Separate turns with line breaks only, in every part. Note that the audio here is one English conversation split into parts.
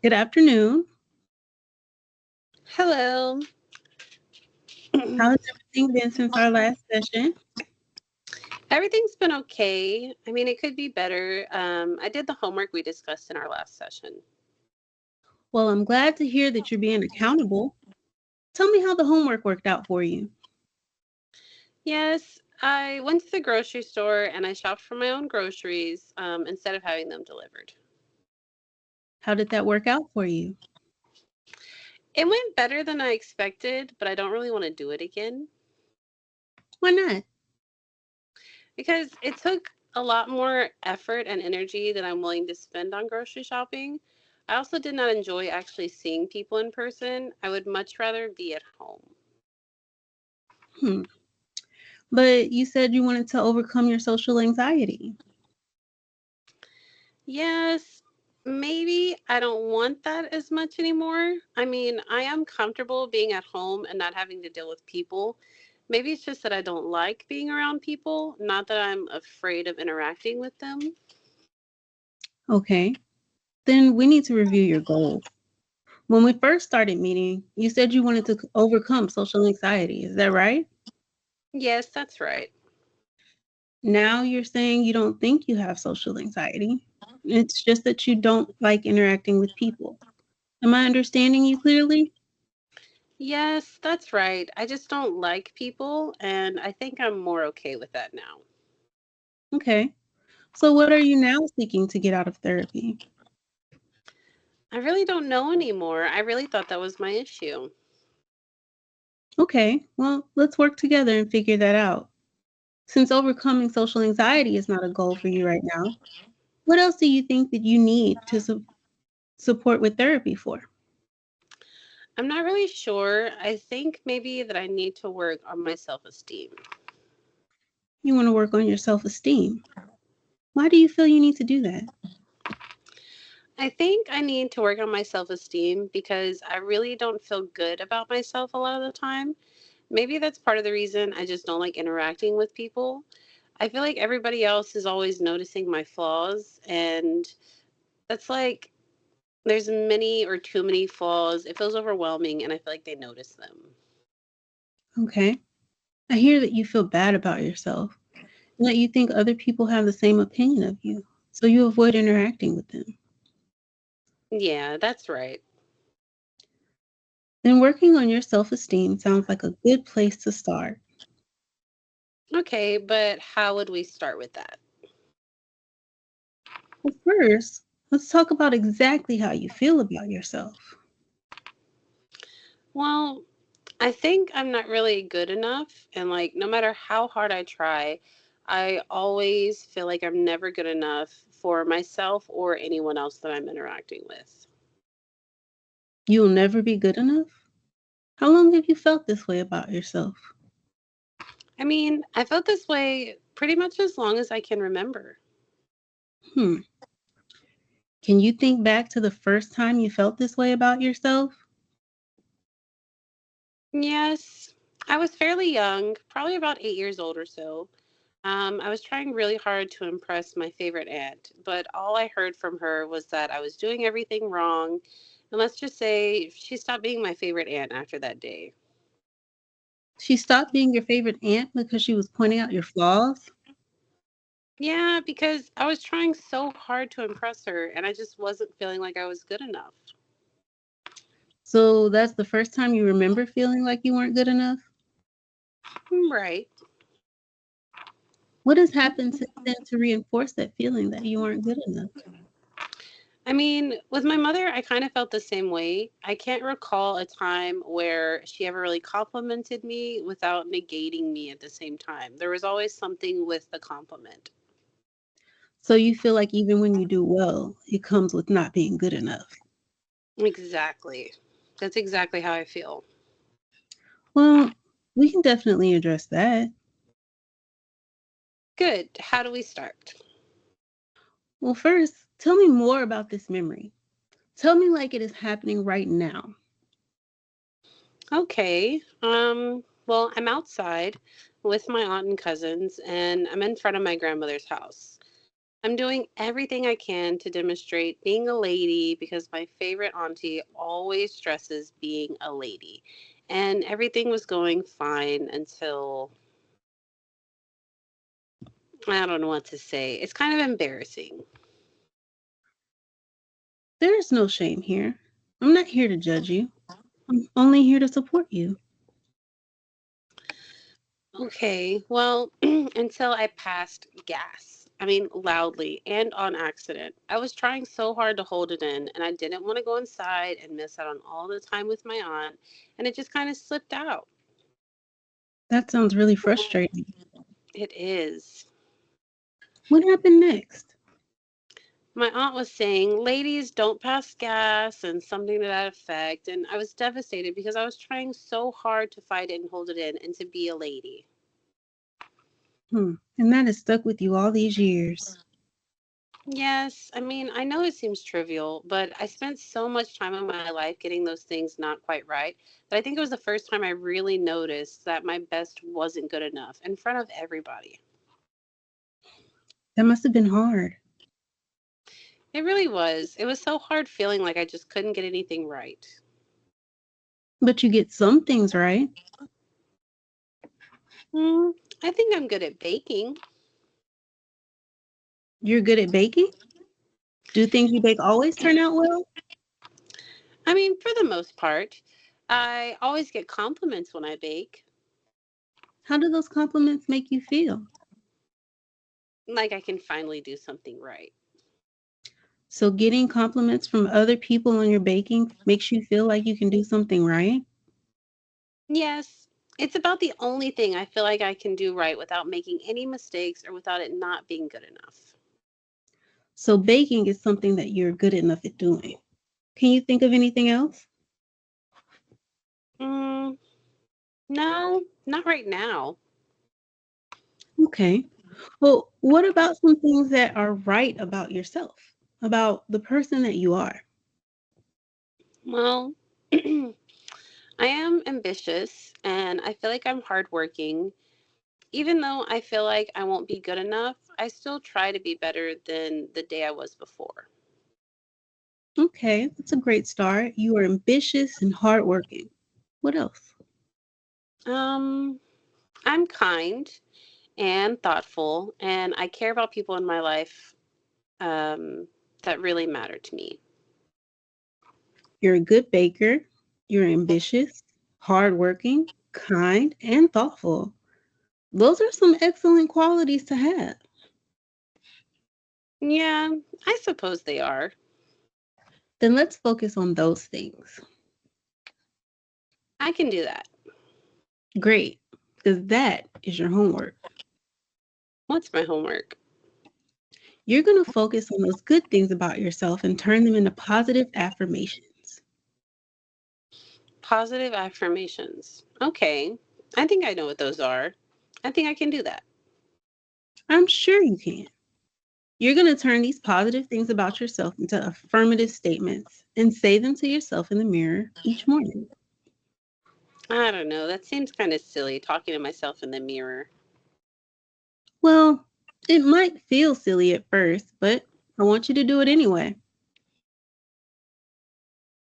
Good afternoon.
Hello.
How has everything been since our last session?
Everything's been okay. I mean, it could be better. I did the homework we discussed in our last session.
Well, I'm glad to hear that you're being accountable. Tell me how the homework worked out for you.
Yes, I went to the grocery store and I shopped for my own groceries instead of having them delivered.
How did that work out for you?
It went better than I expected, but I don't really want to do it again
Why not?
because it took a lot more effort and energy than I'm willing to spend on grocery shopping. I also did not enjoy actually seeing people in person. I would much rather be at home.
Hmm. But you said you wanted to overcome your social anxiety.
Yes, maybe I don't want that as much anymore. I mean, I am comfortable being at home and not having to deal with people. Maybe it's just that I don't like being around people, not that I'm afraid of interacting with them.
Okay. Then we need to review your goals. When we first started meeting, you said you wanted to overcome social anxiety. Is that right?
Yes, that's right.
Now you're saying you don't think you have social anxiety. It's just that you don't like interacting with people. Am I understanding you clearly?
Yes, that's right. I just don't like people, and I think I'm more okay with that now.
Okay. So what are you now seeking to get out of therapy?
I really don't know anymore. I really thought that was my issue.
Okay, well, let's work together and figure that out. Since overcoming social anxiety is not a goal for you right now, what else do you think that you need to support with therapy for?
I'm not really sure. I think maybe that I need to work on my self esteem.
You want to work on your self esteem. Why do you feel you need to do that?
I think I need to work on my self esteem because I really don't feel good about myself a lot of the time. Maybe that's part of the reason I just don't like interacting with people. I feel like everybody else is always noticing my flaws, and that's like there's many or too many flaws. It feels overwhelming, and I feel like they notice them.
Okay. I hear that you feel bad about yourself and that you think other people have the same opinion of you, so you avoid interacting with them.
Yeah, that's right.
Then working on your self esteem sounds like a good place to start.
Okay, but how would we start with that?
Well, first, let's talk about exactly how you feel about yourself.
Well, I think I'm not really good enough. And like, no matter how hard I try, I always feel like I'm never good enough for myself or anyone else that I'm interacting with.
You'll never be good enough? How long have you felt this way about yourself?
I mean, I felt this way pretty much as long as I can remember.
Hmm. Can you think back to the first time you felt this way about yourself?
Yes, I was fairly young, probably about 8 years old or so. I was trying really hard to impress my favorite aunt, but all I heard from her was that I was doing everything wrong. And let's just say she stopped being my favorite aunt after that day.
She stopped being your favorite aunt because she was pointing out your flaws?
Yeah, because I was trying so hard to impress her and I just wasn't feeling like I was good enough.
So that's the first time you remember feeling like you weren't good enough?
Right.
What has happened since then to reinforce that feeling that you weren't good enough?
I mean, with my mother, I kind of felt the same way. I can't recall a time where she ever really complimented me without negating me at the same time. There was always something with the compliment.
So you feel like even when you do well, it comes with not being good enough.
Exactly. That's exactly how I feel.
Well, we can definitely address that.
Good. How do we start?
Well, first, tell me more about this memory. Tell me like it is happening right now.
Okay. Well, I'm outside with my aunt and cousins, and I'm in front of my grandmother's house. I'm doing everything I can to demonstrate being a lady because my favorite auntie always stresses being a lady. And everything was going fine until I don't know what to say. It's kind of embarrassing.
There is no shame here. I'm not here to judge you. I'm only here to support you.
Okay, well, until I passed gas. I mean, loudly and on accident. I was trying so hard to hold it in, and I didn't want to go inside and miss out on all the time with my aunt, and it just kind of slipped out.
That sounds really frustrating.
It is.
What happened next?
My aunt was saying, ladies don't pass gas and something to that effect. And I was devastated because I was trying so hard to fight it and hold it in and to be a lady.
And that has stuck with you all these years.
Yes, I mean, I know it seems trivial, but I spent so much time in my life getting those things not quite right that I think it was the first time I really noticed that my best wasn't good enough in front of everybody.
That must have been hard.
It really was. It was so hard feeling like I just couldn't get anything right.
But you get some things right.
Hmm, I think I'm good at baking.
You're good at baking? Do things you bake always turn out well?
I mean, for the most part, I always get compliments when I bake.
How do those compliments make you feel?
Like I can finally do something right.
So getting compliments from other people on your baking makes you feel like you can do something right?
Yes, it's about the only thing I feel like I can do right without making any mistakes or without it not being good enough.
So baking is something that you're good enough at doing. Can you think of anything else?
Mm, no, not right now.
Okay. Well, what about some things that are right about yourself, about the person that you are?
Well, I am ambitious and I feel like I'm hardworking. Even though I feel like I won't be good enough, I still try to be better than the day I was before.
Okay, that's a great start. You are ambitious and hardworking. What else?
Um, I'm kind and thoughtful, and I care about people in my life that really matter to me.
You're a good baker. You're ambitious, hardworking, kind, and thoughtful. Those are some excellent qualities to have.
Yeah, I suppose they are.
Then let's focus on those things.
I can do that.
Great, because that is your homework.
What's my homework?
You're going to focus on those good things about yourself and turn them into positive affirmations.
Positive affirmations. Okay, I think I know what those are. I think I can do that.
I'm sure you can. You're going to turn these positive things about yourself into affirmative statements and say them to yourself in the mirror each morning.
I don't know. That seems kind of silly talking to myself in the mirror.
Well, it might feel silly at first, but I want you to do it anyway.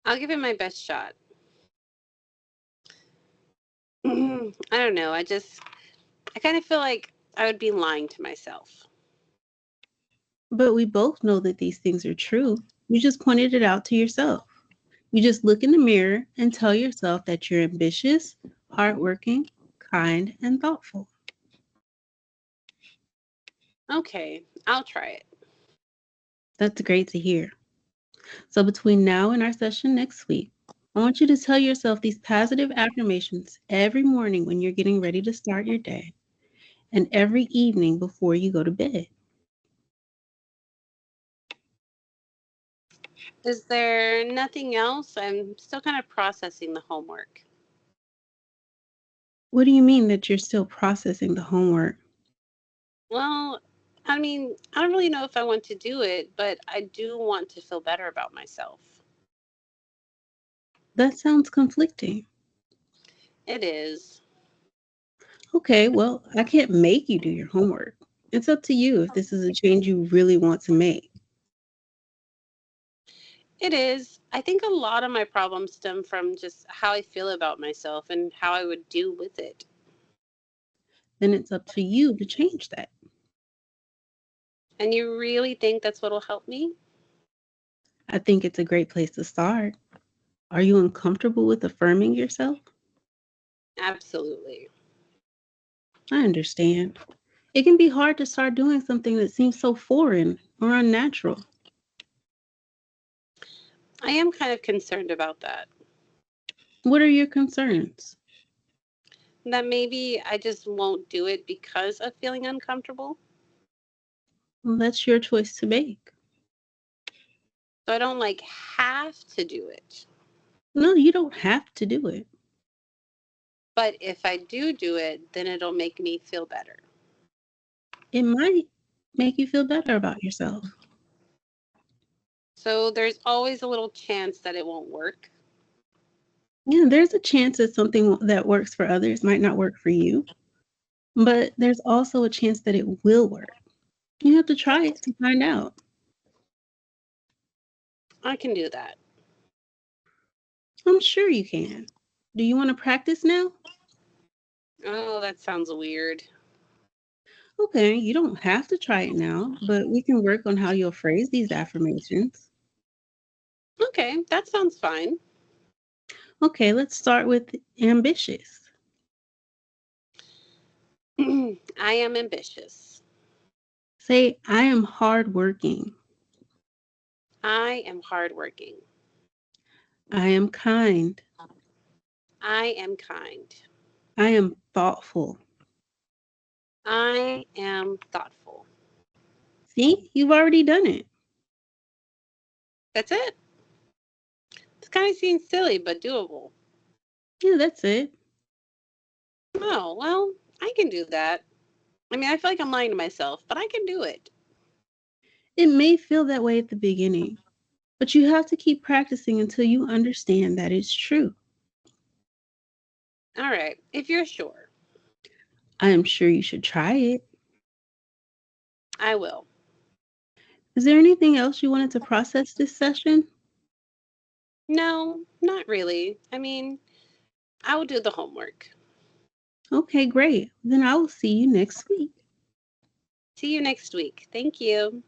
I'll give it my best shot. I don't know. I kind of feel like I would be lying to myself.
But we both know that these things are true. You just pointed it out to yourself. You just look in the mirror and tell yourself that you're ambitious, hardworking, kind, and thoughtful.
Okay, I'll try it.
That's great to hear. So, between now and our session next week, I want you to tell yourself these positive affirmations every morning when you're getting ready to start your day and every evening before you go to bed.
Is there nothing else? I'm still kind of processing the homework.
What do you mean that you're still processing the homework?
Well, I mean, I don't really know if I want to do it, but I do want to feel better about myself.
That sounds conflicting.
It is.
Okay, well, I can't make you do your homework. It's up to you if this is a change you really want to make.
It is. I think a lot of my problems stem from just how I feel about myself and how I would deal with it.
Then it's up to you to change that.
And you really think that's what'll help me?
I think it's a great place to start. Are you uncomfortable with affirming yourself?
Absolutely.
I understand. It can be hard to start doing something that seems so foreign or unnatural.
I am kind of concerned about that.
What are your concerns?
That maybe I just won't do it because of feeling uncomfortable.
Well, that's your choice to make.
So I don't like have to do it.
No, you don't have to do it.
But if I do it, then it'll make me feel better.
It might make you feel better about yourself.
So there's always a little chance that it won't work.
Yeah, there's a chance that something that works for others might not work for you, but there's also a chance that it will work. You have to try it to find out.
I can do that.
I'm sure you can. Do you want to practice now?
Oh, that sounds weird.
Okay, you don't have to try it now, but we can work on how you'll phrase these affirmations.
Okay, that sounds fine.
Okay, let's start with ambitious.
I am ambitious.
Say, I am hardworking.
I am hardworking.
I am kind.
I am kind.
I am thoughtful.
I am thoughtful.
See, you've already done it.
That's it. This kind of seems silly, but doable.
Yeah, that's it.
Oh, well, I can do that. I mean, I feel like I'm lying to myself, but I can do it.
It may feel that way at the beginning, but you have to keep practicing until you understand that it's true.
All right, if you're sure,
I am sure you should try it.
I will.
Is there anything else you wanted to process this session?
No, not really. I mean, I will do the homework.
Okay, great. Then I will see you next week.
See you next week. Thank you.